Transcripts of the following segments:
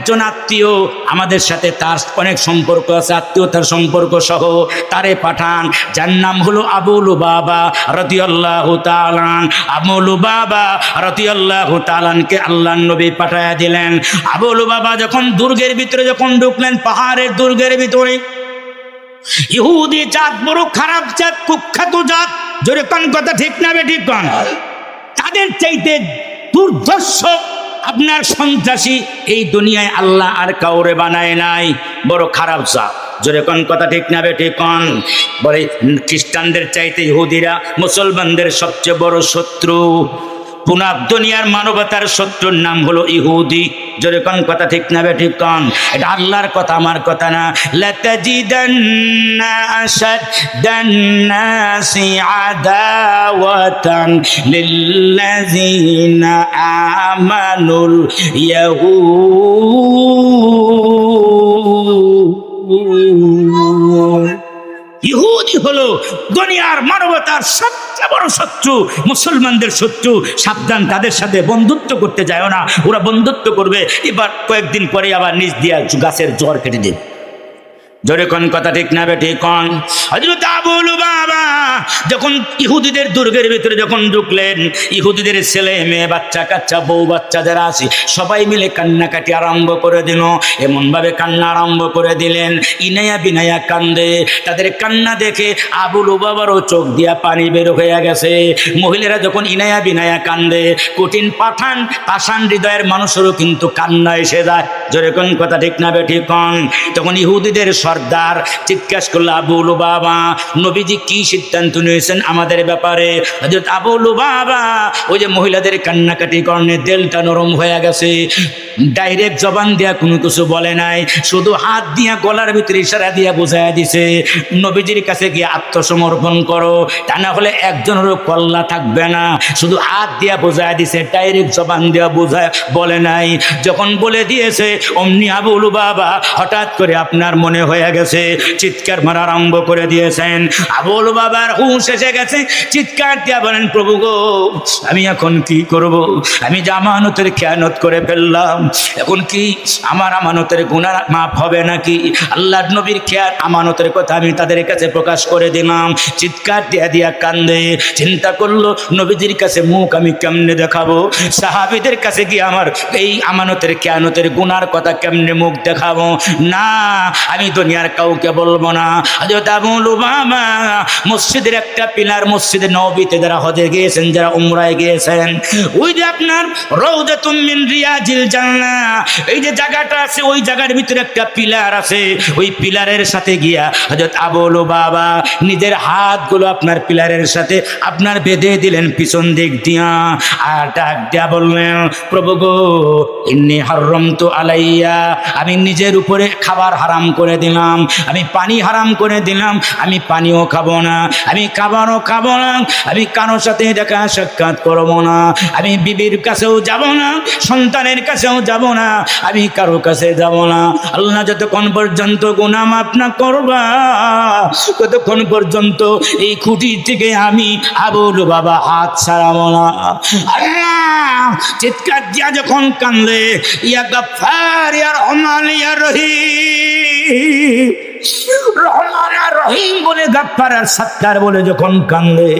একজন আত্মীয় আমাদের সাথে, তার অনেক সম্পর্ক আছে, আত্মীয়তার সম্পর্ক সহ, তারে পাঠান, যার নাম হলো আবু লুবাবা রাদিয়াল্লাহু তাআলা। আবু লুবাবা রাদিয়াল্লাহু তাআলাকে আল্লাহর নবী পাঠায়া দিলেন। আবু লুবাবা যখন দুর্গের ভিতরে যখন ঢুকলেন, পাহাড়ের দুর্গের ভিতরে, ইহুদি জাত বড় খারাপ জাত, কুখ্যাত জাত, জোরে কোন কথা ঠিক না বেঠিক কোন? তাদের চাইতে দুর্ধর্ষ আপনার সন্ত্রাসী এই দুনিয়ায় আল্লাহ আর কাউরে বানায় নাই, বড় খারাপ জাত, জোরে কোন কথা ঠিক না বেঠিক কোন? বলে খ্রিস্টানদের চাইতে ইহুদিরা মুসলমানদের সবচেয়ে বড় শত্রু। পুনা দুনিয়ার মানবতার শত্রুর নাম হলো ইহুদি, জোরে কোন কথা ঠিক না বেঠিক কোন? এটা আল্লাহর কথা, আমার কথা না। লাতাজিদান্না আশাদ্দান নাসি আদাওয়াতান লিল্লাযিনা আমানুল ইয়াহুদ। ইহুদি হলো দুনিয়ার মানবতার সবচেয়ে বড় শত্রু, মুসলমানদের শত্রু। সাবধান, তাদের সাথে বন্ধুত্ব করতে যায় না, ওরা বন্ধুত্ব করবে, এবার কয়েকদিন পরে আবার নিচ দিয়া গাছের জ্বর কেটে দেবে, জোরে কোন কথা ঠিক না বেঠিক কোন? হযরত আবু লুবাবা যখন ইহুদিদের দুর্গের ভিতরে যখন ঢুকলেন, ইহুদিদের ছেলে মেয়ে, বাচ্চা কাচ্চা, বউ বাচ্চা যারা আছে সবাই মিলে কান্নাকাটি আরম্ভ করে দিল। এমন ভাবে কান্না আরম্ভ করে দিলেন, ইনায়া বিনায়া কান্দে। তাদের কান্না দেখে আবু লুবাবারও চোখ দিয়া পানি বের হয়ে গেছে। মহিলারা যখন ইনায়া বিনায়া কান্দে, কঠিন পাষাণ হৃদয়ের মানুষেরও কিন্তু কান্না এসে যায়, জোরে কোন কথা ঠিক না বেঠিক কোন? তখন ইহুদিদের সর্দার জিজ্ঞাসা করলো, আবু লুবাবা, নবীজি কি সিদ্ধান্ত নিয়েছেন আমাদের ব্যাপারে? হযরত আবু লুবাবা ওই যে মহিলাদের কান্নাকাটি কারণে দিলটা নরম হয়ে গেছে, ডাইরেক্ট জবান দিয়া কোনো কিছু বলে নাই, শুধু হাত দিয়া গলার ভিতরে ইশারা দিয়া বুঝাইয়া দিছে, নবীজির কাছে গিয়ে আত্মসমর্পণ করো, তা না হলে একজনেরও কল্লা থাকবে না। শুধু হাত দিয়া বুঝাইয়া দিছে, ডাইরেক্ট জবান দিয়া বুঝায় বলে নাই। যখন বলে দিয়েছে অমনি আবু লুবাবা হঠাৎ করে আপনার মনে হয়ে গেছে, চিৎকার মারা আরম্ভ করে দিয়েছেন। আবু লুবাবার হুঁশ এসে গেছে, চিৎকার দিয়া বলেন, প্রভু গো, আমি এখন কি করব? আমি যে আমানতের খেয়ানত করে ফেললাম, এখন কি আমার আমানতের গুনাহ মাফ হবে নাকি? আল্লাহর নবীর খেয়াল আমানতের কথা আমি তাদের কাছে প্রকাশ করে দিলাম। চিৎকার দিয়া দিয়া কান্দে, চিন্তা করলো নবীজির কাছে মুখ আমি কেমনে দেখাবো, সাহাবীদের কাছে গিয়ে আমার এই আমানতের খেয়ানতের গুনার কথা কেমনে মুখ দেখাবো? না, আমি দুনিয়ার কাউকে বলবো না। হযরত আবু লুবাবা মসজিদের একটা পিলার, মসজিদে নববীতে যারা হজে গিয়েছেন, যারা উমরায় গিয়েছেন, ওই যে আপনার রাউযাতুম মিন রিয়াজিল জান্নাহ, এই যে জায়গাটা আছে, ওই জায়গার ভিতরে একটা পিলার আছে, ওই পিলারের সাথে গিয়া হযরত আবু লুবাবা নিজের হাতগুলো আপনার পিলারের সাথে আপনার বেঁধে দিলেন পিছন দিক দিয়া, আর ডাক দিয়া বললেন, প্রভু গো, ইন্নী হারামতু আলাইয়া, আমি নিজের উপরে খাবার হারাম করে দিলাম, আমি পানি হারাম করে দিলাম, আমি পানিও খাবো না, আমি খাবারও খাবো না, আমি কারোর সাথে দেখা সাক্ষাৎ করবো না, আমি বিবির কাছেও যাব না, সন্তানের কাছেও যাব না, আমি কারো কাছে যাব না। আল্লাহ যতক্ষণ পর্যন্ত গুনাহ মাফ না করবা, ততক্ষণ পর্যন্ত এই খুঁটি থেকে আমি আবু লুবাবা হাত ছাড়াবো না। আল্লাহ চিৎকার দিয়া যখন কান্দে, ইয়া গফফার, ইয়া রহমান, ইয়া রহিম, রহমান আর রহিম বলে, গফফার আর সত্তার বলে যখন কান্দে,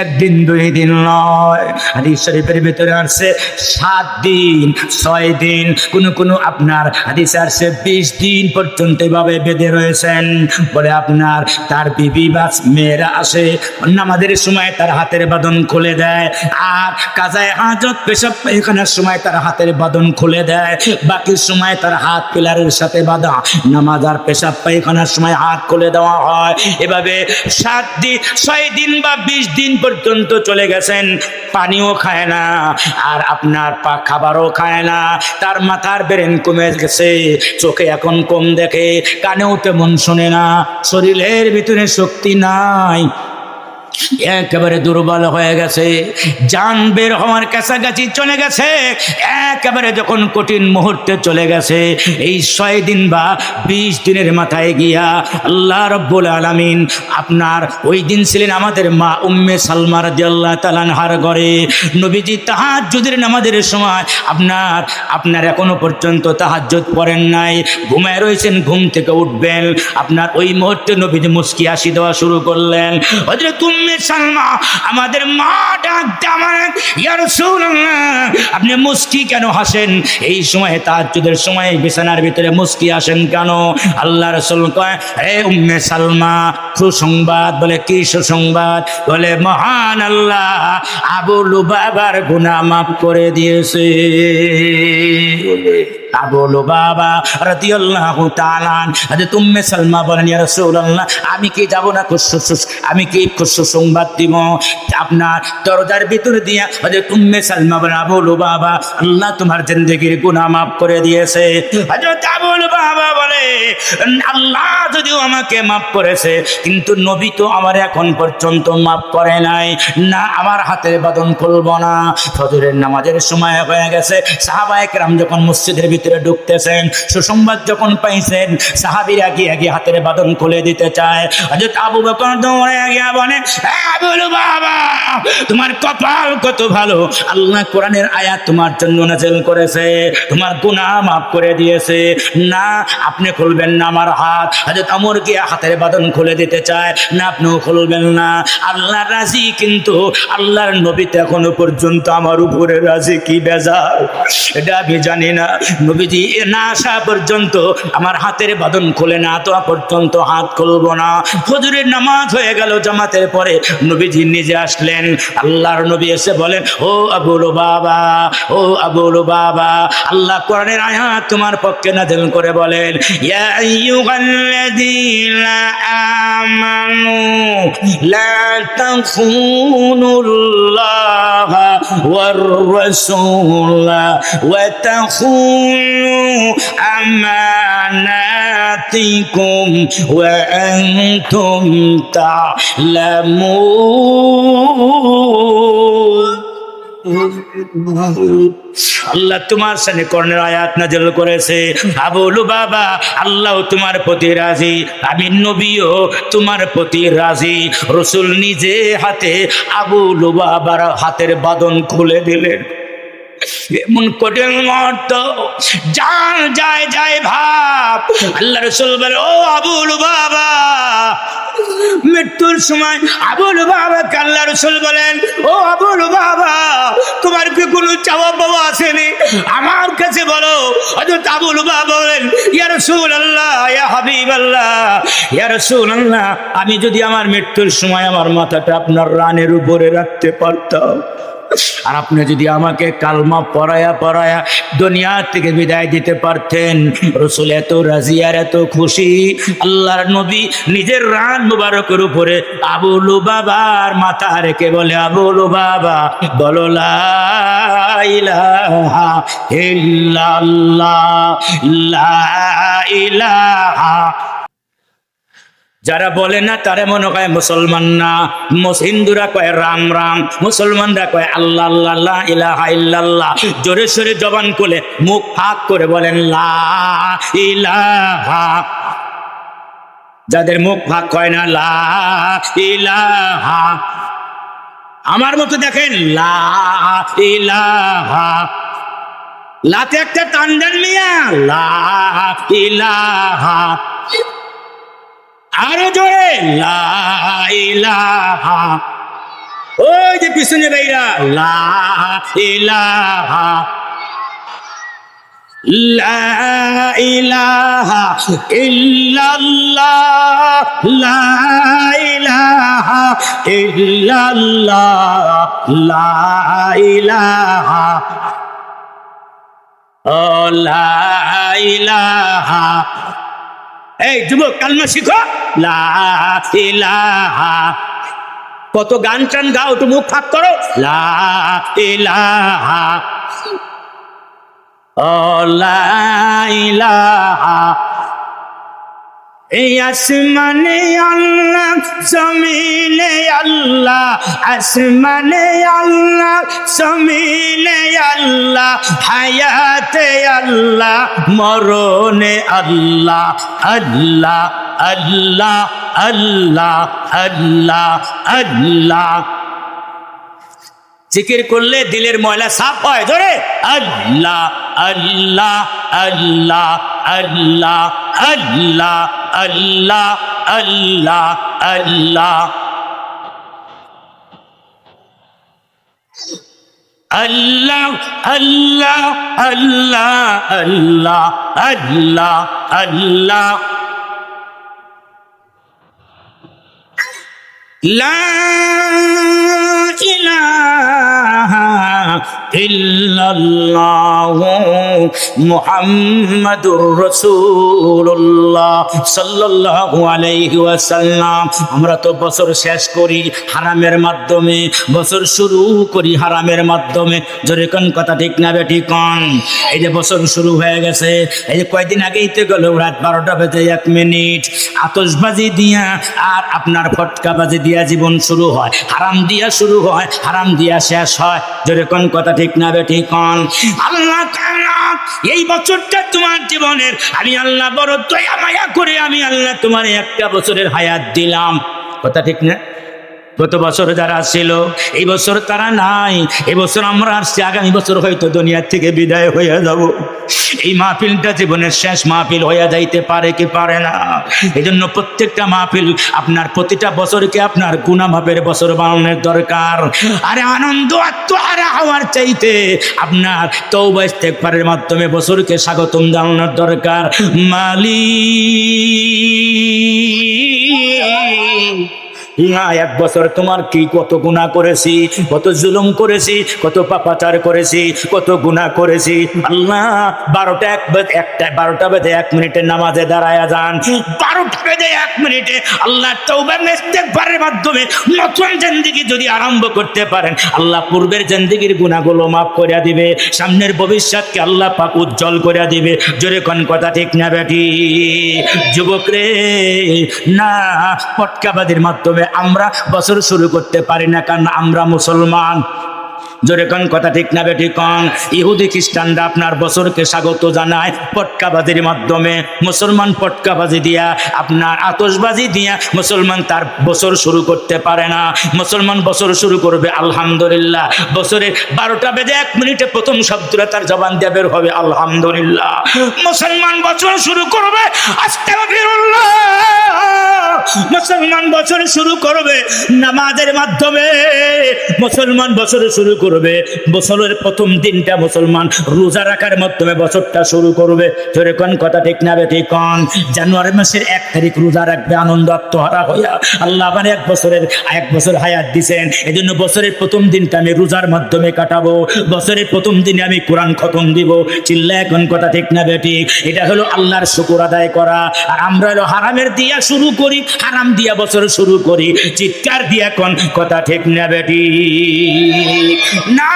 একদিন দুই দিন নয়, হাদিস শরীফের ভিতরে আসছে 7 দিন 6 দিন, কোন আপনার হাদিসে আসছে 20 দিন পর্যন্ত এভাবে বেঁধে রয়েছেন। বলে আপনার তার বিবি বা মেয়েরা আসে, নামাজের সময় তার হাতের বাঁধন খুলে দেয়, আর কাজায়ে হাজত পেশাব পায়খানার সময় তার হাতের বাঁধন খুলে দেয়, বাকি সময় তার হাত পিলারের সাথে বাঁধা, নামাজ আর পেশাব পায়খানার সময় হাত খুলে দেওয়া হয়। এভাবে 7 দিন 6 দিন বা 20 দিন পর্যন্ত চলে গেছেন, পানিও খায় না, আর আপনার খাবারও খায় না, তার মাথার ব্রেন কমে গেছে, চোখে এখন কম দেখে, কানেও তেমন শোনে না, শরীরের ভিতরে শক্তি নাই। একেবারে দুর্বল হয়ে গেছে, জান বের হওয়ার কাছাকাছি চলে গেছে, একেবারে যখন কঠিন মুহূর্তে চলে গেছে, এই 6 দিন বা 20 দিনের মাথায় গিয়া আল্লাহ রাব্বুল আলামিন আপনার ওই দিন ছিলেন আমাদের মা উম্মে সালমা রাদিয়াল্লাহু তাআলা আনহার ঘরে। নবীজি তাহাজ্জুদের নামাজের সময় আপনার এখনো পর্যন্ত তাহাজ্জুদ পড়েন নাই, ঘুমায় রয়েছেন, ঘুম থেকে উঠবেন, আপনার ওই মুহূর্তে নবীজি মুস্কি হাসি দেওয়া শুরু করলেন। হযরত উম্মে সালমা আমাদের মা ডাকতে আমার, ইয়া রাসূলুল্লাহ আপনি মুস্কি কেন হাসেন? এই সময়ে তাহাজ্জুদের সময় বিছানার ভিতরে মুস্কি হাসেন কেন? আল্লাহ রাসূল কয়, হে উম্মে সালমা সুসংবাদ। বলে কি সুসংবাদ? বলে মহান আল্লাহ আবু লুবাবার গুনাহ মাফ করে দিয়েছে। আবু লুবাবা রাদিয়াল্লাহু তাআলা হযরত উম্মে সালমা বলেন, ইয়া রাসূলুল্লাহ আমি কি যাব না আমি কি সুসংবাদ দিব? আপনার দরজার ভিতরে দিয়া হযরত উম্মে সালমা বলেন, আবু লুবাবা আল্লাহ তোমার জিন্দেগির গুনাহ মাফ করে দিয়েছে। হযরত আবু লুবাবা বলে, আল্লাহ যদিও আমাকে মাফ করেছে, কিন্তু নবী তো আমার এখন পর্যন্ত মাফ করে নাই, না আমার হাতের বাঁধন খুলব না। ফজরের নামাজের সময় হয়ে গেছে, সাহাবায়ে কেরাম যখন মসজিদের ভিতরে ঢুকতেছেন, সুসংবাদ যখন পাইছেন, সাহাবীরা গিয়ে হাতের বাঁধন খুলে দিতে চায়। হযরত আবু বকর দৌড়ে গিয়ে বলে, আবু লুবাবা তোমার কপাল কত ভালো, আল্লাহ কোরআনের আয়াত তোমার জন্য নাযিল করেছে, তোমার গুনাহ মাফ করে দিয়েছে। না আপনি খুলবেন না আমার হাত। হযরত ওমর গিয়ে হাতের বাঁধন খুলে দিতে চায়, না আপনিও খুলবেন না। আল্লাহ রাজি, কিন্তু আল্লাহর নবী তো এখনো পর্যন্ত আমার উপরে রাজি কি বেজার এটা আমি জানি না। নবীজি না আসা পর্যন্ত আমার হাতের বাঁধন খুলে না তো পর্যন্ত হাত খুলবো না। ফজরের নামাজ হয়ে গেল, জামাতের পরে নবীজি নিজে আসলেন। আল্লাহর নবী এসে বলেন, ও আবু লুবাবা, ও আবু লুবাবা আল্লাহ কোরআনের আয়াত তোমার পক্ষে নাযিল করে বলেন, ইয়া আইয়ুহাল্লাযীনা আমানু লা তাখুনুল্লাহা ওয়ার রাসূলা ওয়া তাখুনু আমানাতিকুম ওয়া আনতুম তা'লামুন। আল্লাহ তোমার সামনে কোরআনের আয়াত নাযিল করেছে, আবু লুবাবা আল্লাহ তোমার প্রতি রাজি, আমি নবীও তোমার প্রতি রাজি। রাসূল নিজে হাতে আবু লুবাবার হাতের বাঁধন খুলে দিলেন। এমন কঠিন মুহূর্ত, জান যায় ভাব। আল্লাহ রাসূল বলে, ও আবু লুবাবা মৃত্যুর সময় আবু লুবাবাকে আল্লাহ রাসূল বলেন, ও আবু লুবাবা তোমার কি কোনো চাওয়া পাওয়া আসেনি? আমার কাছে বলো। হযরত আবু লুবাবা বলেন, ইয়া রাসূলুল্লাহ, ইয়া হাবিবাল্লাহ, ইয়া রাসূলুল্লাহ আমি যদি আমার মৃত্যুর সময় আমার মাথাটা আপনার রানের উপরে রাখতে পারতাম, আর আপনি যদি আমাকে কালমা পড়ায়া দুনিয়া থেকে বিদায় দিতে পারতেন। রাসূল এত রাজি আর এত খুশি, আল্লাহর নবী নিজের রান মুবারকের উপরে আবু লুবাবার মাথা রেখে বলে, আবু লুবাবা বলো লা ইলাহা ইল্লাল্লাহ, লা ইলাহা। যারা বলে না তারা মনে কয় মুসলমান না। হিন্দুরা কয় রাম রাম, মুসলমানরা কয় আল্লাহ আল্লাহ, লা ইলাহা ইল্লাল্লাহ। জোরে সোরে জবান খুলে মুখ ফাঁক করে বলেন লা ইলাহা। যাদের মুখ ফাঁক হয় না লা ইলাহা, আমার মতো দেখেন লা ইলাহা, লাতে একটা টান দেন মিয়া, লা ইলাহা। আরো জোরে লা ইলাহা। ওই যে পিছনে ভাইরা লা ইলাহা, লা ইলাহা ইল্লাল্লাহ, লা ইলাহা ইল্লাল্লাহ, লা ইলাহা, ও লা ইলাহা। এই যুবক কালমা শিখো, লা ইলাহা। কত গান টান গাও, একটু মুখ ফাঁক করো, লা ইলাহা, ও লা ইলাহা। এই আসমানে আল্লাহ, জমিনে আল্লাহ, আসমানে আল্লাহ, জমিনে আল্লাহ, হায়াতে আল্লাহ, মরণে আল্লাহ, আল্লাহ আল্লাহ আল্লাহ আল্লাহ আল্লাহ। জিকির করলে দিলের ময়লা সাফ হয়। ধরে আল্লাহ আল্লাহ আল্লাহ আল্লাহ আল্লাহ আল্লাহ আল্লাহ আল্লাহ আল্লাহ আল্লাহ আল্লাহ আল্লাহ আল্লাহ আল্লাহ। লা ইলাহা ইল্লাল্লাহু মুহাম্মাদুর রাসূলুল্লাহ সাল্লাল্লাহু আলাইহি ওয়াসাল্লাম। আমরা তো বছর শেষ করি হারামের মাধ্যমে, বছর শুরু করি হারামের মাধ্যমে। জোরে কোন কথা ঠিক না বেঠিক কোন? এই যে বছর শুরু হয়ে গেছে, এই যে কয়েকদিন আগেই তো গেল রাত 12টা বেজে 1 মিনিট, আতশবাজি দিয়া আর আপনার ফটকাবাজি দিয়া জীবন শুরু হয়, হারাম দিয়া শুরু হয়, হারাম দিয়া শেষ হয়। জোরে কোন কথা ঠিক না বেঠিক কোন? আল্লাহ তাআলা এই বছরটা তোমার জীবনের, আমি আল্লাহ বড় দয়া মায়া করে আমি আল্লাহ তোমার একটা বছরের হায়াত দিলাম। কথা ঠিক না? গত বছর যারা ছিল এই বছর তারা নাই, এই বছর আমরা আসছি, আগামী বছর হয়তো দুনিয়া থেকে বিদায় হয়ে যাব। এই মাহফিলটা জীবনের শেষ মাহফিল হয়ে যাইতে পারে কি পারে না? এই জন্য প্রত্যেকটা মাহফিল আপনার প্রতিটা বছরকে আপনার গুনাহ মাপের বছর বানানোর দরকার। আরে আনন্দ আত্মহারা হওয়ার চাইতে আপনার তওবা ইস্তেগফারের মাধ্যমে বছরকে স্বাগতম জানানোর দরকার। মালিক না, 1 বছর তোমার কি কত গুনাহ করেছি, কত জুলুম করেছি, কত পাপাচার করেছি, কত গুনাহ করেছি। আল্লাহ 12টা বেজে 1 মিনিটের নামাজে দাঁড়ায়া যান, 12টা বেজে 1 মিনিটে আল্লাহ তওবা ইস্তেগফারের মাধ্যমে নতুন জিন্দেগি যদি আরম্ভ করতে পারেন, আল্লাহ পূর্বের জিন্দেগির গুনাহগুলো মাফ করে দিবে, সামনের ভবিষ্যৎকে আল্লাহ পাক উজ্জ্বল করে দিবে। জোরে কোন কথা ঠিক না বেটি? যুবক রে, না পটকাবাজির মাধ্যমে আমরা বছর শুরু করতে পারি না, কারণ আমরা মুসলমান। জোরে কোন কথা ঠিক না বেঠিক কোন? ইহুদি খ্রিস্টানরা আপনার বছরকে স্বাগত জানায় পটকাবাজির মাধ্যমে, মুসলমান পটকাবাজি দিয়া আপনার আতশবাজি দিয়া মুসলমান তার বছর শুরু করতে পারে না। মুসলমান বছর শুরু করবে আলহামদুলিল্লাহ, বছরে 12টা বেজে 1 মিনিটে প্রথম শব্দটা তার জবান দিয়ে বের হবে আলহামদুলিল্লাহ। মুসলমান বছর শুরু করবে আস্তাগফিরুল্লাহ, মুসলমান বছর শুরু করবে নামাজের মাধ্যমে, মুসলমান বছর শুরু করবে বছরের প্রথম দিনটা মুসলমান রোজা রাখার মাধ্যমে বছরটা শুরু করবে। জোরে কোন কথা ঠিক না বেঠিক কোন? জানুয়ারি মাসের 1 তারিখ রোজা রাখবে আনন্দ আত্মহারা হইয়া। আল্লাহ আমার 1 বছর হায়াত দিছেন, এই জন্য বছরের প্রথম দিনটা আমি রোজার মাধ্যমে কাটাবো, বছরের প্রথম দিনে আমি কোরআন খতম দিব। চিল্লায় কোন কথা ঠিক না বেঠিক? এটা হলো আল্লাহর শুকর আদায় করা। আর আমরা হলো হারামের দিয়া শুরু করি, হারাম দিয়া বছর শুরু করি। চিৎকার দিয়া কোন কথা ঠিক না বেঠিক? না,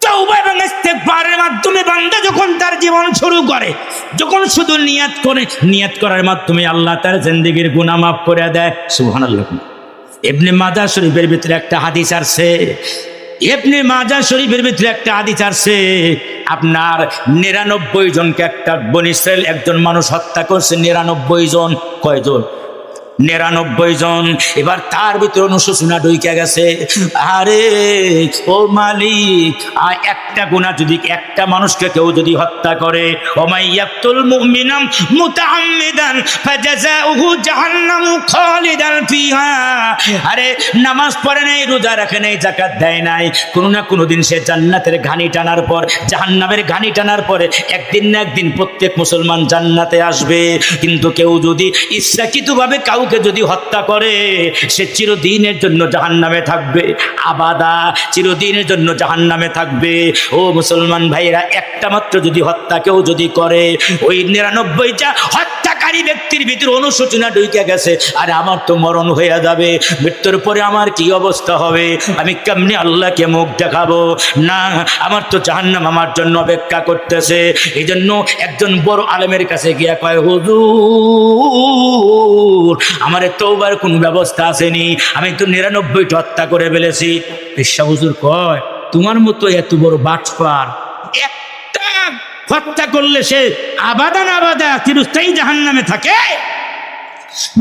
তওবা এবং ইস্তেগফারের মাধ্যমে বান্দা যখন তার জীবন শুরু করে, যখন শুধু নিয়াত করে, নিয়াত করার মাধ্যমে আল্লাহ তার জিন্দেগির গুনাহ মাফ করে দেয়। সুবহানাল্লাহ। ইবনে মাজাহ শরীফের ভিতরে একটা হাদিস আছে, ইবনে মাজাহ শরীফের ভিতরে একটা হাদিস আছে, আপনার 99 জনকে একটা বনী ইসরাইল একজন মানুষ হত্যা করছে। 99 জন। কয়জন? 99 জন। এবার তার ভিতরে অনুশোচনা ঢুকে গেছে, আরে ও মালিক, একটা গুনাহ যদি একটা মানুষকে কেউ যদি হত্যা করে, ওমাইয়াতুল মুমিনাম মুতাআম্মিদান ফাজাযাউহু জাহান্নাম খালিদান ফিহা। আরে নামাজ পড়ে নাই, রোজা রাখে নাই, যাকাত দেয় নাই, কোনো না কোনো দিন সে জান্নাতের ঘানি টানার পর, জাহান্নামের ঘানি টানার পরে একদিন না একদিন প্রত্যেক মুসলমান জান্নাতে আসবে। কিন্তু কেউ যদি ইচ্ছাকৃতভাবে কাউকে যদি হত্যা করে, সে চিরদিনের জন্য জাহান্নামে থাকবে, আবাদা চিরদিনের জন্য জাহান্নামে থাকবে। ও মুসলমান ভাইরা, একটা মাত্র যদি হত্যা কেউ যদি করে, ওই 99টা হত্যা হত্যাকারী ব্যক্তির ভিতরে অনুশোচনা ঢুকে গেছে, আর আমার তো মরণ হয়ে যাবে, মৃত্যুর পরে আমার কি অবস্থা হবে, আমি কেমনি আল্লাহকে মুখ দেখাবো, না আমার তো জাহান্নাম আমার জন্য অপেক্ষা করতেছে। এই জন্য একজন বড় আলেমের কাছে গিয়া কয়, হুজুর আমার তওবার কোন ব্যবস্থা আসেনি, আমি তো 99টা হত্যা করে ফেলেছি। পেশা হুজুর কয়, তোমার মতো এত বড় বাটপার, একটা হত্যা করলে সে আবাদা চিরস্থায়ী জাহান্নামে থাকে?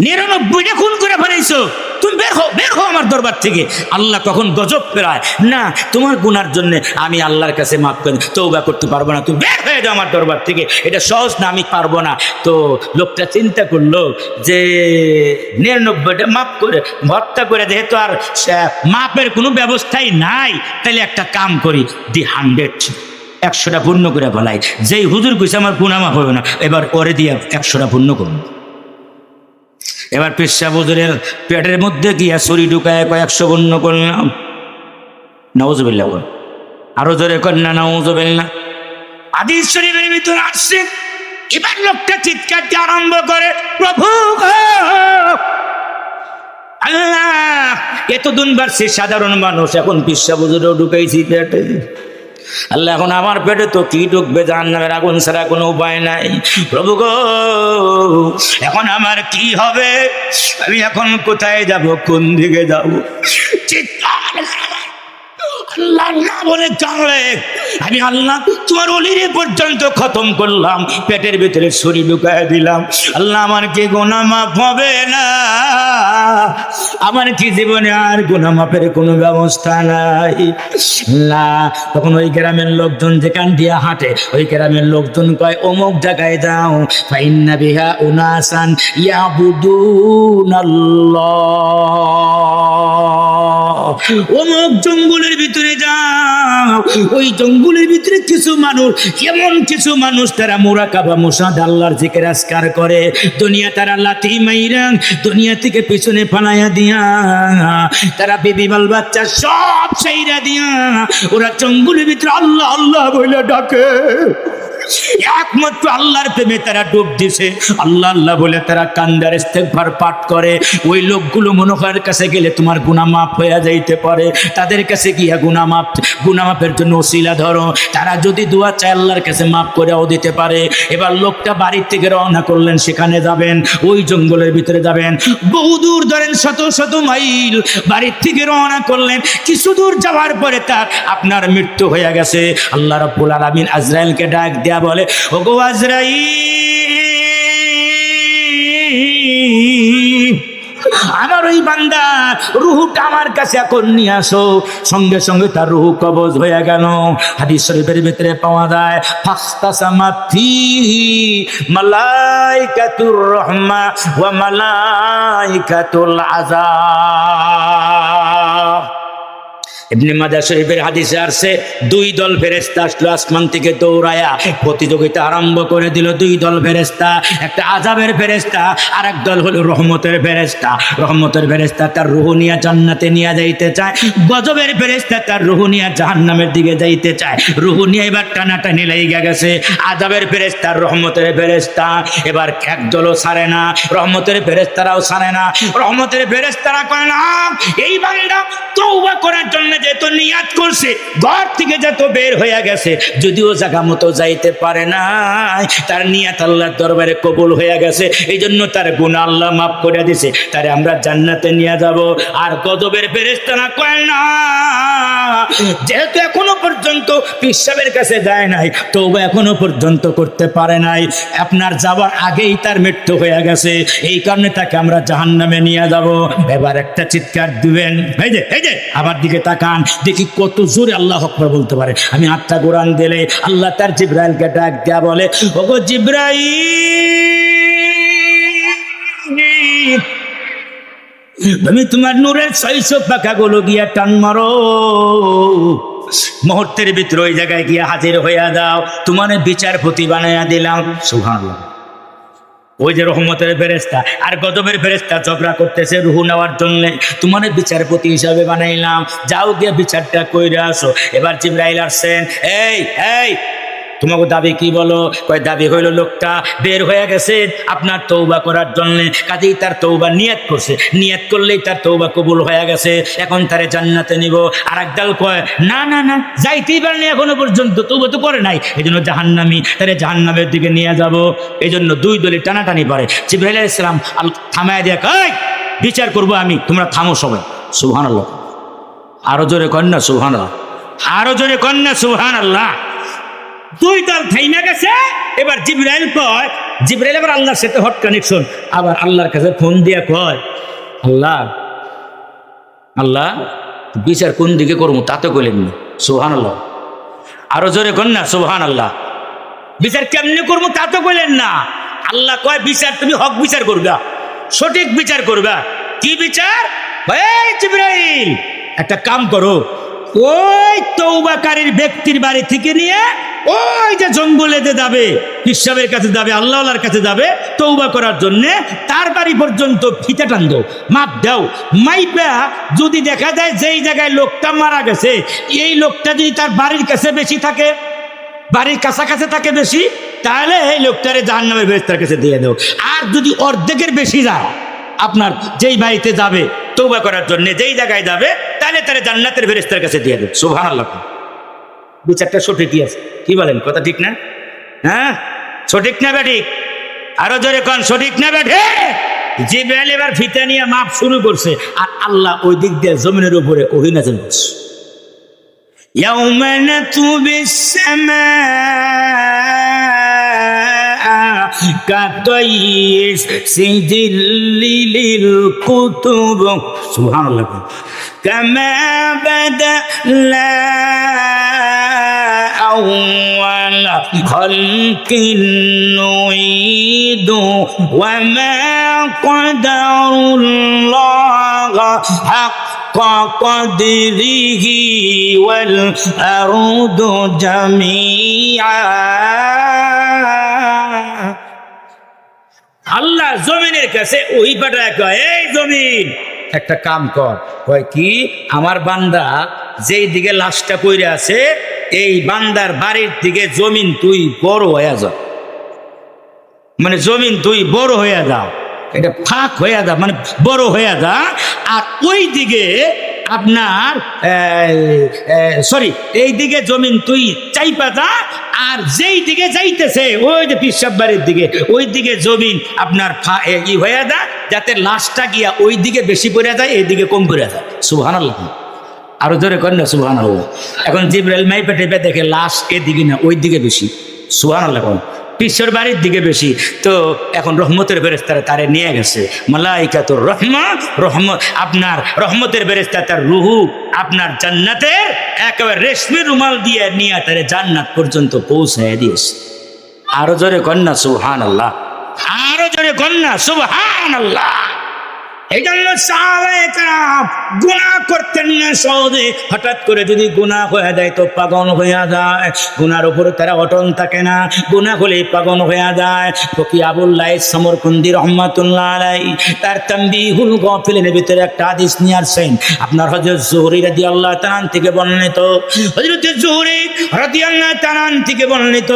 99টা খুন করে ফেলেছো, তুমি বের হও আমার দরবার থেকে। আল্লাহ তখন গজব ফেরায়, না তোমার গুনার জন্য আমি আল্লাহর কাছে মাফ করে তওবা করতে পারবো না, তুমি বের হয়ে যাও আমার দরবার থেকে, এটা সহজ না, আমি পারবো না। তো লোকটা চিন্তা করলো যে 99টা মাফ করে হত্যা করে, যেহেতু আর মাপের কোনো ব্যবস্থাই নাই, তাহলে একটা কাম করি, দি 100টা পূর্ণ করে বলাই, যেই হুজুর কইছে আমার গুনাহ মাফ হবে না, এবার ওরে দিয়ে 100টা পূর্ণ করুন। এবার পেশা হুজুরের পেটের মধ্যে গিয়া ছুরি ঢুকায় 100 পূর্ণ করলাম। নাউজুবিল্লাহ, আরো জোরে কন্যা নাউজুবিল্লাহ। হাদিস শরীফের ভিতরে আসছে, এবার লোকটা চিৎকার দিয়ে আরম্ভ করে, প্রভু আল্লাহ, এতদিন বাড়ছে সাধারণ মানুষ, এখন পেশা হুজুরেও ঢুকাইছি পেটে, আল্লাহ এখন আমার পেটে তো কি ঢুকবে, জাহান্নামের আগুন ছাড়া কোনো উপায় নাই। প্রভু গো, এখন আমার কি হবে, আমি এখন কোথায় যাব, কোন দিকে যাব? আল্লাহ না বলে জানলে আমি আল্লাহ তোমার অলিরে পর্যন্ত খতম করলাম, পেটের ভিতরে ছুরি ঢুকায় দিলাম। আল্লাহ আমার কি গুনাহ মাফ হবে না? আমার কি জীবনে আর গুনাহ মাফের কোনো ব্যবস্থা নাই? না, তখন ওই গ্রামের লোকজন যেখান দিয়ে হাঁটে, ওই গ্রামের লোকজন কয়, অমুক জায়গায় যাও, ফাইন্না বিহা উনাসান ইয়াবুদুনাল্লাহ, অমুক জঙ্গলের ভিতরে যাও, ওই জঙ্গলের ভিতরে কিছু মানুষ, এমন কিছু মানুষ তারা মুরাকাবা মুশাহাদা আল্লাহর জিকির আজকার করে, দুনিয়া তারা লাথি মাইরা দুনিয়া থেকে পিছনে ফালাইয়া দিয়া, তারা বিবি বাল বাচ্চা সব ছাইরা দিয়া ওরা জঙ্গলের ভিতরে আল্লাহ আল্লাহ বলে ডাকে। একমাত্র আল্লাহর প্রেমে তারা ডুব দিছে, আল্লাহ আল্লাহ বলে তারা কান্দার ইস্তেগফার পাঠ করে। ওই লোকগুলো মনোহরের কাছে গেলে তোমার গুনাহ মাফ হয়ে যাইতে পারে, তাদের কাছে গিয়া গুনাহ মাফের জন্য ওসিলা ধরো, তারা যদি দোয়া চায় আল্লাহর কাছে মাফ করেও দিতে পারে। এবার লোকটা বাড়ির থেকে রওনা করলেন, সেখানে যাবেন, ওই জঙ্গলের ভিতরে যাবেন, বহুদূর ধরেন, শত শত মাইল বাড়ির থেকে রওনা করলেন। কিছু দূর যাওয়ার পরে তার আপনার মৃত্যু হয়ে গেছে। আল্লাহ রাব্বুল আলামিন আজরাইলকে ডাক দেয়া বলে, ওগো আজরাইল, আমার ওই বান্দা রুহুটা আমার কাছে এখন নিয়ে আসো। সঙ্গে সঙ্গে তার রুহু কবজ হয়ে গেল। হাদিস শরীফের ভিতরে পাওয়া যায়, ফাস্তাসামাত ফীহি মালাইকাতুর রাহমা ওয়া মালাইকাতুল আযাব। ইবনে মাজাহ শরীফের হাদিসে আসছে, 2 দল ফেরেশতা আসলো আসমান থেকে দৌড়ায়া, প্রতিযোগিতা আরম্ভ করে দিল। 2 দল ফেরেশতা, একটা আযাবের ফেরেশতা, আর এক দল হলো রহমতের ফেরেশতা। রহমতের ফেরেশতা তার রূহ নিয়ে জান্নাতে নিয়ে যাইতে চায়, গজবের ফেরেশতা তার রূহ নিয়ে জাহান্নামের দিকে যাইতে চায়। রূহ নিয়ে এবার টানাটানি লেগে গেছে, আযাবের ফেরেশতা রহমতের ফেরেশতা এবার এক দলও ছাড়ে না, রহমতের ফেরেশতারাও ছাড়ে না। রহমতের ফেরেশতারা কয় না, এই বান্দা তওবা করার জন্য যেহেতু নিয়াত করছে, ঘর থেকে যত বের হয়ে গেছে, যদিও জায়গা মতো যাইতে পারে না, তার নিয়াত আল্লাহর দরবারে কবুল হয়ে গেছে, এই জন্য তার গুনাহ আল্লাহ মাফ করে দিয়েছে, তারে আমরা জান্নাতে নিয়ে যাব। আর গজবের ফেরেশতারা কয় না, যেহেতু এখনো পর্যন্ত পিসাবের কাছে যায় নাই, তওবা এখনো পর্যন্ত করতে পারে নাই, আপনার যাওয়ার আগেই তার মৃত্যু হয়ে গেছে, এই কারণে তাকে আমরা জাহান্নামে নিয়ে যাব। এবার একটা চিৎকার দিবেন, এই যে আমার দিকে তাকান, দেখি কত জোরে আল্লাহু আকবার বলতে পারে। আমি হাতটা ঘোরান দিলে আল্লাহ তার জিবরাইলকে ডাক দেয়া বলে, ওগো জিবরাইল, তুমি তোমার নূরের 600 পাখাগুলো গিয়া টান মারো, মুহূর্তের ভিতরে ওই জায়গায় গিয়া হাজির হইয়া দাও, তোমার বিচারপতি বানাইয়া দিলাম। সুবহানাল্লাহ। ওই যে রহমতের ফেরেশতা আর গজবের ফেরেশতা ঝগড়া করতেছে রুহু নেওয়ার জন্য, তোমার বিচারপতি হিসাবে বানাইলাম, যাও গিয়ে বিচারটা কইরা আসো। এবার জিবরাইল আসছেন, এই তোমাকে দাবি কি বলো? কয় দাবি হইল লোকটা বের হয়ে গেছে আপনার তওবা করার জন্য, কাজেই তার তওবা নিয়ত করছে, নিয়ত করলেই তার তওবা কবুল হয়ে গেছে, এখন তারে জান্নাতে নিব। আর একদল কয় না না না, যাইতেই পারেনি এখনো পর্যন্ত, তওবা তো করে নাই, এই জন্য জাহান্নামী, তারে জাহান্নামের দিকে নিয়ে যাব। এই জন্য দুই দলে টানাটানি পারে। জিবরাইল আলাইহিস সালাম থামায় দিয়ে কয় বিচার করবো আমি, তোমরা থামো সবাই। সুবহানাল্লাহ, আরো জোরে কন্যা সুবহানাল্লাহ, আরো জোরে কন্যা সুবহানাল্লাহ। দুই দল থাইমা গেছে। এবার জিবরাইল কয়, জিবরাইল আবার আল্লাহর সাথে হট কানেকশন, আবার আল্লাহর কাছে ফোন দিয়ে কয় আল্লাহ আল্লাহ বিচার কোন দিকে করবো তা তো কইলেন না। সুবহানাল্লাহ, আরো জোরে কন্যা সুবহানাল্লাহ। বিচার কেমনে করবো তা তো কইলেন না। আল্লাহ কয় বিচার তুমি হক বিচার করবা, সঠিক বিচার করবা। কি বিচার? এই জিবরাইল একটা কাম করো, ওই তওবাকারীর ব্যক্তির বাড়ি থেকে নিয়ে ওই যে জঙ্গলেতে যাবে, পিসাবের কাছে যাবে, আল্লাহর কাছে যাবে তওবা করার জন্য, তার বাড়ি পর্যন্ত ফিতে টান দাও, মাপ দাও। মাইপা যদি দেখা যায় যেই জায়গায় লোকটা মারা গেছে, এই লোকটা যদি তার বাড়ির কাছে বেশি থাকে, বাড়ির কাছাকাছি থাকে বেশি, তাহলে এই লোকটারে জাহান্নামের ফেরেশতার কাছে দিয়ে দাও। আর যদি অর্ধেকের বেশি যায়, আপনার যেই বাড়িতে যাবে তওবা করার জন্য, যেই জায়গায় যাবে, তাহলে তারা জান্নাতের ফেরেশতার কাছে দিয়ে দেবে। সুবহানাল্লাহ, বিচারটা সঠিকই আছে। কি বলেন, কথা ঠিক না? হ্যাঁ, সঠিক না বেঠিক? আরো জোরে কোন সঠিক না বেঠিক? জিবরাইল এবার ফিতা নিয়ে মাপ শুরু করছে, আর আল্লাহ ওই দিক দিয়ে জমিনের উপরে ওহী নাযিল করছে। ইয়াউমা নাতুবিস সামা কাতাইস সিজিল্লিল কুতুব। সুবহানাল্লাহ, কামা বাদানা আউয়ালা খালকিন নুইদু ওয়া মা কাদারুল্লাহ হাক্কা কদরিহি ওয়াল আরদু জামিআ। আল্লাহ জমিনের কাছে ওই পাঠায় কয়, এই জমিন একটা কাম কর। কয় কি? আমার বান্দা যেই দিকে লাশটা পড়ে আছে, এই বান্দার বাড়ির দিকে জমিন তুই বড় হয়ে যা, মানে জমিন তুই বড় হয়ে যাও, এটা ফাঁক হয়ে যা, মানে বড় হয়ে যা। আর ওই দিকে আপনার সরি, এই দিকে জমিন তুই চাইপা যা, আর যেই দিকে যাইতেছে ওই যে পিসাব বাড়ির দিকে, ওই দিকে জমিন আপনার ই হয়ে যা, যাতে লাশটা গিয়া ওই দিকে বেশি পড়ে যায়, এই দিকে কম পড়ে যায়। সুবহানাল্লাহ, আরো জোরে করেন না সুবহানাল্লাহ। এখন জিবরাইল মাইপা টেপে দেখে লাশ এদিকে না ওই দিকে বেশি। সুবহানাল্লাহ, পিসের বাড়ির দিকে বেশি। তো এখন রহমতের ফেরেশতারা তারে নিয়ে গেছে, মালাইকাতুর রহমত, রহমত আপনার রহমতের ফেরেশতা তার রুহু আপনার জান্নাতের একেবারে রেশমি রুমাল দিয়ে নিয়ে তারে জান্নাত পর্যন্ত পৌঁছায় দিয়েছে। আরো জোরে কন্যা সুবহানাল্লাহ, আরো জোরে কন্যা সুবহানাল্লাহ। এই জন্য সাহাবায়ে কেরাম গুনাহ করতেন না সহজে, হঠাৎ করে যদি গুনাহ হয়ে যায় তো পাগল হয়ে যায়, গুনার উপরে তারা অটল থাকে না, গুনাহ হলে পাগল হয়ে যায়। ফকি আবুল্লাহ সমরকুন্দি রাহমাতুল্লাহ আলাইহি তার তানবীহুল গাফিলিনের ভিতরে একটা হাদিস নিয়ে আসেন। আপনার হযরত যুহরী রাদিয়াল্লাহু তাআলা থেকে বর্ণিত, হযরত যুহরী রাদিয়াল্লাহু তাআলা থেকে বর্ণিত,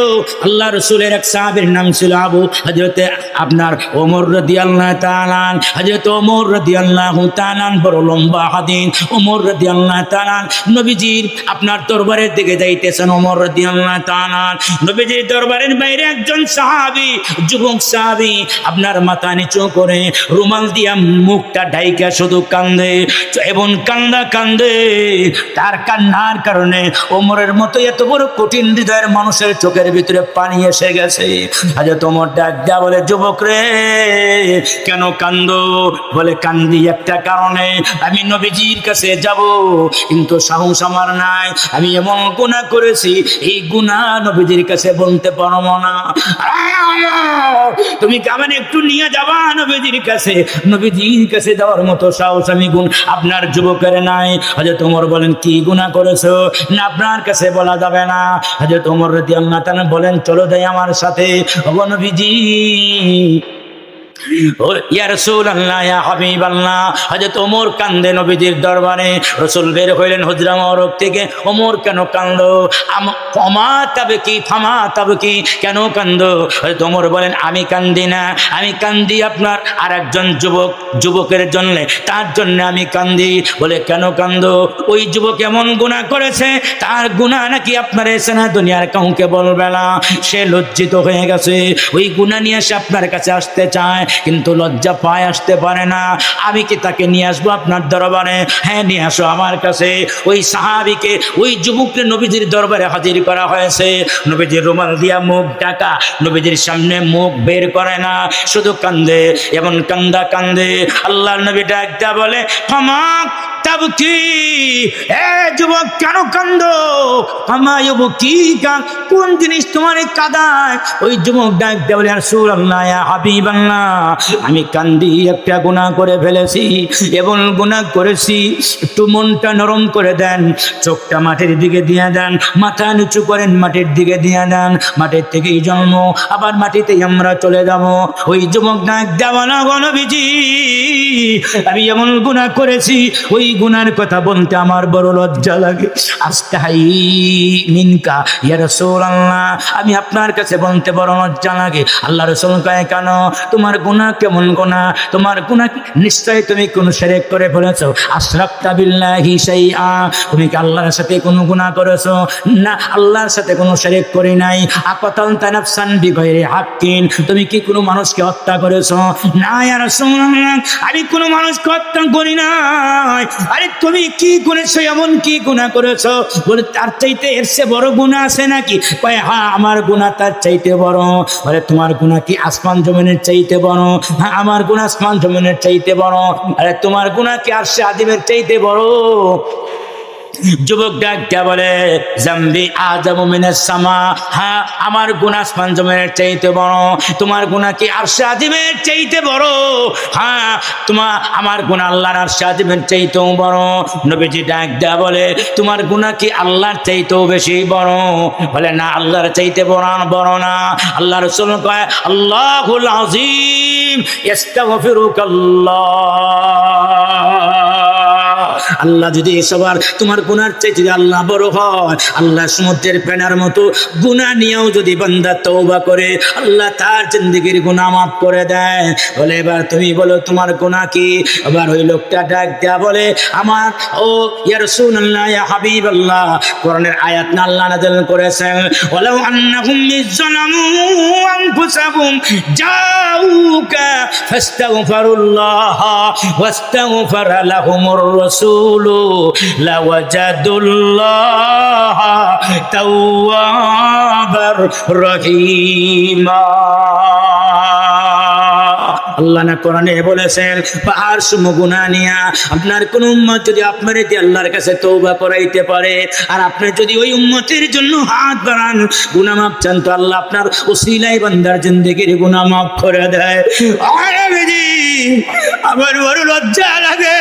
আল্লাহ রাসূলের এক সাহাবীর নাম ছিল আবু হযরত আপনার ওমর রাদিয়াল্লাহু তাআলা। হযরত ওমর রাদিয়াল্লাহু তাআলা বড় লম্বা হাদিস। ওমর রাদিয়াল্লাহু তাআলা নবীজির আপনার দরবারের দিকে যাইতেছেন। ওমর রাদিয়াল্লাহু তাআলা নবীজির দরবারের বাইরে একজন সাহাবী, যুবক সাহাবী আপনার মাথা নিচু করে রুমাল দিয়া মুখটা ঢাইকা শুধু কান্দে এবং কান্দে। তার কান্নার কারণে ওমরের মতো এত বড় কঠিন হৃদয়ের মানুষের চোখের ভিতরে পানি এসে গেছে। হযরত ওমর ডাক দেয়া বলে, যুবক রে কেন কান্দো? বলে, কান্দি একটা কারণে, আমি নবীজির কাছে যাব কিন্তু সাহস আমার নাই, আমি এমন গুনাহ করেছি এই গুনাহ নবীজির কাছে বলতে পারবো না। তুমি কেমন একটু নিয়ে যাবা নবীজির কাছে? নবীজির কাছে যাওয়ার মতো সাহস আমি আপনার যুবকের নাই। হযরত ওমর বলেন, কি গুনাহ করেছো? না আপনার কাছে বলা যাবে না। হযরত ওমর রাদিয়াল্লাহু তাআলা বলেন, চলো যাই আমার সাথে। ওগো নবীজি, ও ইয়া রাসূলুল্লাহ, ইয়া হাবিবাল্লাহ, হযরত ওমর কান্দে নবীজির দরবারে। রাসূল বের হইলেন হুজরা মোবারক থেকে। ওমর কেন কান্দো? ফামা তাবকি, কেন কান্দো? হযরত ওমর বলেন, আমি কান্দি না, আমি কান্দি আপনার আরেকজন যুবকের জন্য, তার জন্য আমি কান্দি। বলে কেন কান্দো? ওই যুবক এমন গুনাহ করেছে, তার গুনাহ নাকি আপনার এসে না দুনিয়ার কাউকে বলবে না। সে লজ্জিত হয়ে গেছে, ওই গুনাহ নিয়ে সে আপনার কাছে আসতে চায়, কিন্তু লজ্জা পায়, আসতে পারে না। আমি কি তাকে নিয়ে আসবো আপনার দরবারে? হ্যাঁ, নিয়ে আসো আমার কাছে। ওই সাহাবীকে, ওই যুবককে নবীজির দরবারে হাজির করা হয়েছে। নবীজির রুমাল দিয়া মুখ ঢাকা, নবীজির সামনে মুখ বের করে না, শুধু কান্দে, এমন কান্দে। আল্লাহর নবী ডাক দেয়া বলে, ক্ষমা তাবকি, এ যুবক কেন কান্দো? আমায়ব কি কোন জিনিস তোমার কাঁদায়? ওই যুবক ডাক দেয়া বলে, রাসূলুল্লাহ, ইয়া হাবিবাল্লাহ, আমি কান্দি, একটা গুনাহ করে ফেলেছি, এবং গুনাহ করেছি, একটু মনটা নরম করে দেন, চোখটা মাটির দিকে দিয়ে দেন, মাথা নিচু করেন, মাটির দিকে দিয়ে দেন। মাটির থেকেই জন্ম, আবার মাটিতেই আমরা চলে যাব। ওই যুবক ডাক দেওয়া না, নবীজি, আমি এমন গুনাহ করেছি, ওই গুনার কথা বলতে আমার বড় লজ্জা লাগে। আস্তাহি মিনকা ইয়া রাসূলুল্লাহ, আমি আপনার কাছে বলতে বড় লজ্জা লাগে। আল্লাহ রাসূল কয়, কেন? তোমার গুনাহ কেমন গুনাহ? তোমার গুনাহ নিশ্চয় তুমি কোন শিরক করে ফেলেছো। আশরাকতা বিল্লাহি শাইআ, তুমি কি আল্লাহর সাথে কোনো গুনাহ করেছো? না, আল্লাহর সাথে কোনো শিরক করি নাই। আকাতালতা নাফসান বিগাইরি হাক্কিন, তুমি কি কোনো মানুষকে হত্যা করেছো? না ইয়া রাসূলুল্লাহ, আমি কোনো মানুষকে হত্যা করি নাই। আরে তুমি কি করেছো? এমন কি গুনাহ করেছো? বলে, তার চাইতে এর চেয়ে বড় গুনাহ আছে নাকি? কয়, হ্যাঁ, আমার গুনাহ তার চাইতে বড়। বলে, তোমার গুনাহ কি আসমান জমিনের চাইতে বড়? হ্যাঁ, আমার গুনাহ আসমান জমিনের চাইতে বড়। আরে তোমার গুনাহ কি আরশে আযিমের চাইতে বড়? যুবক ডাক দিয়া বলে, জামবি আযামু মিনাস সামা, হ্যাঁ, আমার গুনাহ আসমান জমিনের চাইতে বড়। তোমার গুনাহ কি আরশে আযিমের চাইতে বড়? হ্যাঁ, আমার গুনাহ আল্লাহর আরশে আযিমের চাইতেও বড়। নবীজি ডাক দিয়া বলে, তোমার গুনাহ কি আল্লাহর চাইতেও বেশি বড়? বলে, না, আল্লাহর চাইতে বড় না। আল্লাহ রাসূল কয়, আল্লাহুল আযীম ইস্তাগফিরুকাল্লাহ, আল্লাহ যদি সবার তোমার গুনার চাইতে যদি আল্লাহ বড় হয়, আল্লাহ সমুদ্রের ফেনার মতো গুনাহ নিয়েও যদি বান্দা তওবা করে, আল্লাহ তার জিন্দেগির গুনাহ মাফ করে দেয়। বলে, এবার তুমি বলো তোমার গুনাহ কি? আবার ওই লোকটা ডাক দেয়া বলে, আমার ও ইয়া রাসূলুল্লাহ, ইয়া হাবিবাল্লাহ, কোরআনের আয়াত না আল্লাহ নাযিল করেছেন, ওয়ালাউ আন্নাহুম ইযলামু আনফুসাহুম জাউকা ফাস্তাগফিরুল্লাহ ওয়াস্তাগফারা লাহুমুর রাসূলু লাওয়াজাদুল্লাহ তাওয়াবার রহিমা। আল্লাহ না কোরআনে বলেছেন, পাহাড় সম গুনাহ নিয়া আপনার কোন উম্মত যদি আপনার আল্লাহর কাছে তওবা করাইতে পারে, আর আপনি যদি ওই উম্মতের জন্য হাত বাড়ান, গুনাহ মাফ চান, তো আল্লাহ আপনার ওসিলায় বান্দার জিন্দেগির গুনাহ মাফ করে দেয়। আমার বড় লজ্জা লাগে,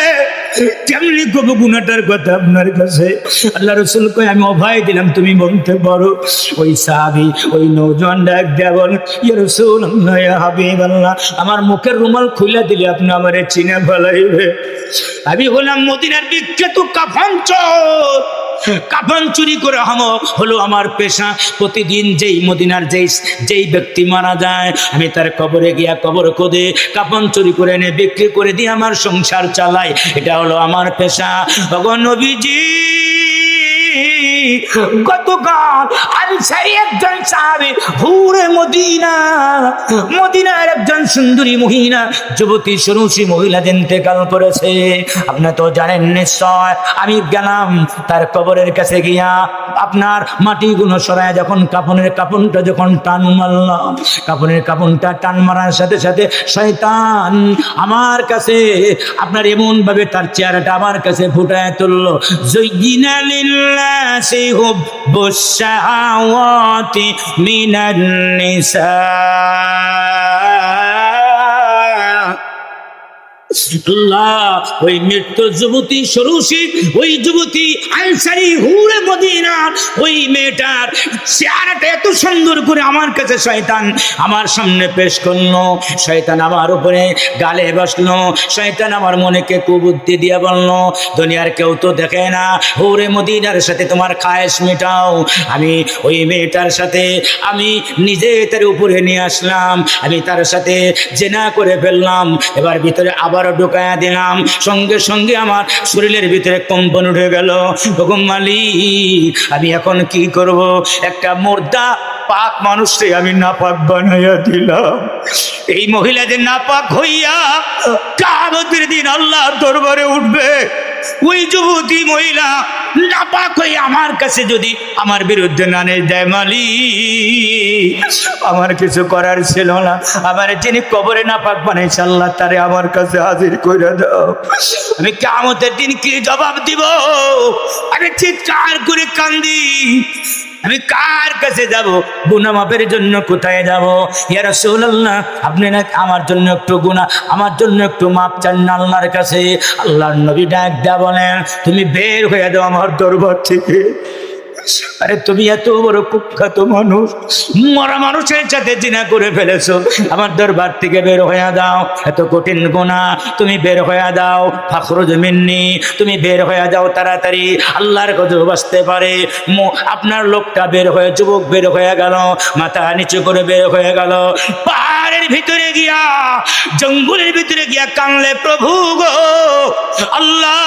কেমনি কব গুনাহটার কথা আপনার কাছে? আল্লাহ রাসূল কয়, আমি অভয় দিলাম, তুমি বলতে পারো। ওই সাহাবী, ওই নওজোয়ান ডাক দেয়া বল, ইয়া রাসূলুল্লাহ, ইয়া হাবিবাল্লাহ, আমার মুখের রুমাল খুলে দিলে আপনি আমারে চিনে ফেলাইবে। আমি হলাম মদিনার বিখ্যাত কাফন চোর। কাফন চুরি করে হলো আমার পেশা। প্রতিদিন যেই মদিনার যেই ব্যক্তি মারা যায়, আমি তার কবরে গিয়া কবর খোদে কাফন চুরি করে এনে বিক্রি করে দিয়ে আমার সংসার চালাই। এটা হলো আমার পেশা। ভগবান নবীজি গতকাল আনসারী একজন সাহাবী হুরে মদিনার একজন সুন্দরী মহিলা, যুবতী সুরুষী মহিলা ইন্তেকাল করেছে। আপনি তো জানেন নিশ্চয়। আমি গেলাম তার কবরের কাছে গিয়া, আপনার মাটিগুলো সরায় যখন কাফনটা যখন টান মারলাম, কাফনটা টান মারার সাথে সাথে শয়তান আমার কাছে আপনার এমন ভাবে তার চেহারাটা আমার কাছে ফুটায় তুললো, যুয়িনা লিল্লাহি হুব্বুশ শাহাওয়াতি মিনান নিসা আল্লাহ, ওই মৃত্যু যুবতী সরুষি, ওই যুবতী আনসারী হুরে মদিনা, ওই মেয়েটার চেহারাটা এত সুন্দর করে আমার কাছে শয়তান আমার সামনে পেশ করলো। শয়তান আমার উপরে গালে বসলো, শয়তান আমার মনেকে কুবুদ্ধি দিয়ে বললো, দুনিয়ার কেউ তো দেখে না, হুরে মদিনার সাথে তোমার খায়েশ মেটাও। আমি ওই মেয়েটার সাথে আমি নিজে তার উপরে নিয়ে আসলাম, আমি তার সাথে জেনা করে ফেললাম। এবার ভিতরে আবারও ঢুকায়া দিলাম, সঙ্গে সঙ্গে আমার শরীরের ভিতরে কম্পন উঠে গেল। হুকুম মালিক, আমি এখন কি করব? একটা মুর্দা পাক মানুষকে আমি নাপাক বানাইয়া দিলাম। এই মহিলাদের নাপাক হইয়া কিয়ামতের দিন আল্লাহর দরবারে উঠবে। ওই যুবতী মহিলা নাপাক হয়ে আমার কাছে যদি আমার বিরুদ্ধে নালিশ দেয়, মালিক আমার কিছু করার ছিল না, আমার যিনি কবরে নাপাক বানাইছে আল্লাহ তারে আমার কাছে হাজির করে দাও। আমি কিয়ামতের দিন কি জবাব দিব? আমি চিৎকার করে কান্দি, আমি কার কাছে যাব? গুনাহ মাফের জন্য কোথায় যাব? ইয়া রাসূলুল্লাহ, আপনি না আমার জন্য একটু গুনাহ, আমার জন্য একটু মাপ চান না আল্লাহর কাছে। আল্লাহর নবী ডাক দেয়া বলেন, তুমি বের হয়ে দাও আমার দরবার থেকে। আরে তুমি এত বড় কুখ্যাত মানুষ, মরা মানুষের সাথে জিনা করে ফেলেছো, আমার দরবার থেকে বের হয়ে দাও। এত কঠিন গুনাহ, তুমি বের হয়ে দাও। ফাখরুজ মিন্নি, তুমি বের হয়ে যাও তাড়াতাড়ি, আল্লাহর গজব আসতে পারে। আপনার লোকটা বের হয়ে, যুবক বের হয়ে গেল, মাথা নিচু করে বের হয়ে গেল। পাহাড়ের ভিতরে গিয়া, জঙ্গলের ভিতরে গিয়া কানলে, প্রভু গো আল্লাহ,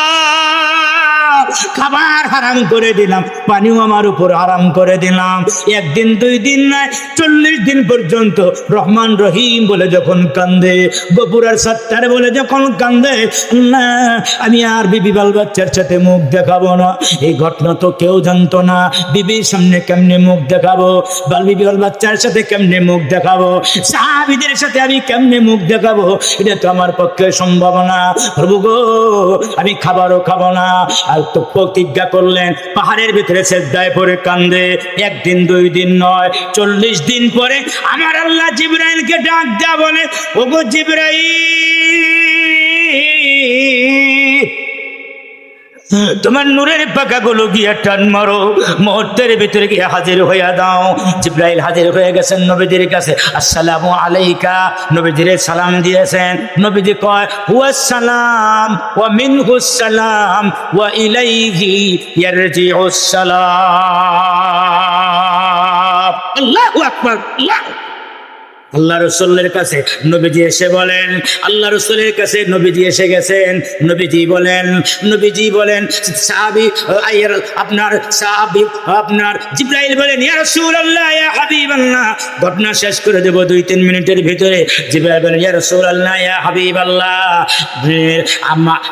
খাবার হারাম করে দিলাম, পানিও আমার উপর হারাম করে দিলাম। একদিন দুই দিন নয়, 40 দিন পর্যন্ত রহমান রহিম বলে যখন কান্দে, গফুর আর সত্তার বলে যখন কান্দে, না আমি আর বিবি বাল বাচ্চার সাথে মুখ দেখাবো না। এই ঘটনা তো কেউ জানতো না, বিবির সামনে কেমনে মুখ দেখাবো, বিবি বাল বাচ্চার সাথে কেমনে মুখ দেখাবো, সাহাবীদের সাথে আমি কেমনে মুখ দেখাবো, এটা তো আমার পক্ষে সম্ভব না। প্রভু গো, আমি খাবারও খাবো না। আর তো প্রতিজ্ঞা করলেন, পাহাড়ের ভিতরে সেজদায় পড়ে কান্দে। একদিন দুই দিন নয়, 40 দিন পরে আমার আল্লাহ জিবরাইলকে ডাক দেয়া বলে, ওগো জিবরাইল, তোমার নূরের পাখাগুলো গিয়ে টান মারো, মুহূর্তের ভিতরে গিয়ে হাজির হইয়া দাও। জিবরাইল হাজির হয়ে গেছেন নবীজির কাছে। আসসালামু আলাইকা, নবীজির সালাম দিয়েছেন। নবীজি কয়, হুয়াস সালাম ওয়া মিনহুস সালাম ওয়া ইলাইহি ইয়ারজিউস সালাম। আল্লাহু আকবার। আল্লাহ রসুলের কাছে নবীজি এসে বলেন, আল্লাহ রসুলের কাছে নবীজি এসে গেছেন। নবীজি বলেন সাহাবী, আপনার জিবরাইল বলেন, ইয়া রাসূলুল্লাহ, ইয়া হাবিবাল্লাহ, ঘটনা শেষ করে দেব 2-3 মিনিটের ভিতরে। জিবরাইল বলেন, ইয়া রাসূলুল্লাহ, ইয়া হাবিবাল্লাহ,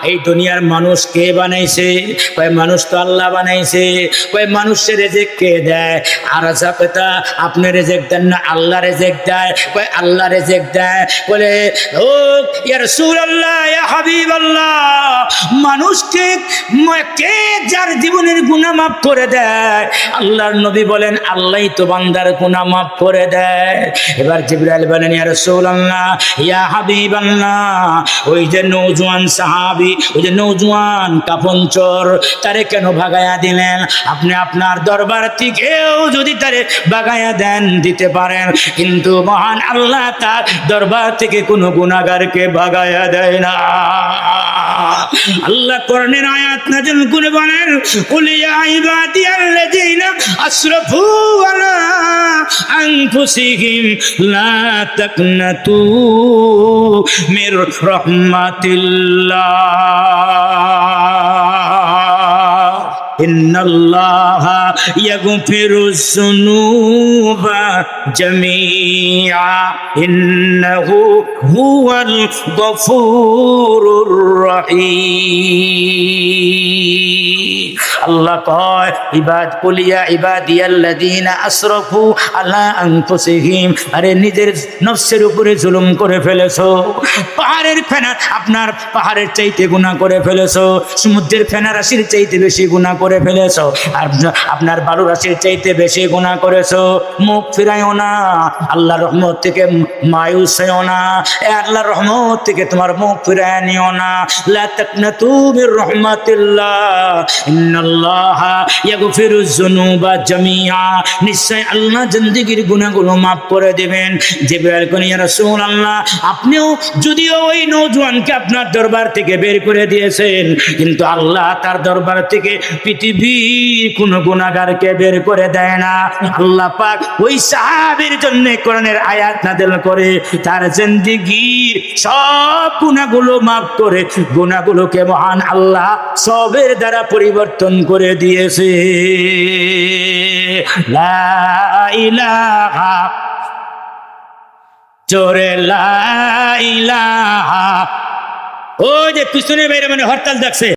এই দুনিয়ার মানুষ কে বানাইছে? কয় মানুষ তো আল্লাহ বানাইছে। কয় মানুষের রেজেক কে দেয়? আর জাকাতা আপনি রেজেক দেন না, আল্লাহ রেজেক দেয়। কয় আল্লাহ রেজেক দেয়। বলে, ও ইয়া রাসূলুল্লাহ, ইয়া হাবিবাল্লাহ, মানুষকে কে যার জীবনের গুনাহ মাফ করে দেয়? আল্লাহর নবী বলেন, আল্লাহই তো বান্দার গুনাহ মাফ করে দেয়। এবার জিবরাইল বলেন, ইয়া রাসূলুল্লাহ, ইয়া হাবিবাল্লাহ, ওই যে নওজোয়ান সাহাবী, ওই যে নওজোয়ান কাফনচোর, তারে কেন ভাগায়া দিলেন? আপনি আপনার দরবার থেকেও যদি তারে ভাগায়া দেন, দিতে পারেন, কিন্তু মহান আল্লাহ তার দরবার থেকে কোনো গুনাহগারকে ভাগায়া দেয় না। আল্লাহ কোরআনের আয়াত নাযিল করে বলেন, কুল ইয়া ইবাদিয়াল্লাযীনা আসরাফু আলা আনফুসিহিম লা তাকনাতু মির রাহমাতিল্লাহ, ইন্নাল্লাহা ইয়াগফিরুজ যুনুবা জামিআ, ইন্নাহু হুয়াল গফুরুর রহিম। আল্লাহ কয়, কুলিয়া ইবাদিয়াল্লাযীনা আসরাফু আলা আনফুসিহিম, আরে নিজের নফসের উপরে জুলুম করে ফেলেছো। পাহাড়ের ফেনা, আপনার পাহাড়ের চাইতে গুনাহ করে ফেলেছো, সমুদ্রের ফেনা রাশির চাইতে বেশি গুনাহ করে ফেলেছো, আর আপনার বালু রাশির চাইতে বেশি গুনাহ করেছো, মুখ ফিরাইও না, আল্লাহর রহমত থেকে মায়ুস হইও না, আল্লাহর রহমত থেকে তোমার মুখ ফিরায় নিও না। লা তাকনাতু মির রাহমাতিল্লাহ, ইন্নাল্লাহা ইয়াগফিরুয যুনুবা জামিআ, নিশ্চয় আল্লাহ জিন্দেগীর গুনাহগুলো মাফ করে দিবেন। জিবরাইল কইলেন, ইয়া রাসূলুল্লাহ, আপনিও যদিও ওই নওজোয়ানকে আপনার দরবার থেকে বের করে দিয়েছেন, কিন্তু আল্লাহ তার দরবার থেকে পৃথিবীর কোন গুনাহগারকে বের করে দেয় না। আল্লাহ পাক ওই সাহাবীর জন্য কোরআনের আয়াত নাযিল করে তার জিন্দেগীর সব গুনাহগুলো মাফ করে গুনাহগুলোকে মহান আল্লাহ সবের দ্বারা পরিবর্তন করে দিয়েছে। লা ইলাহা, জোরে লা ইলাহা। ওই যে পিছনে বাইরে মানে হরতাল দেখছে।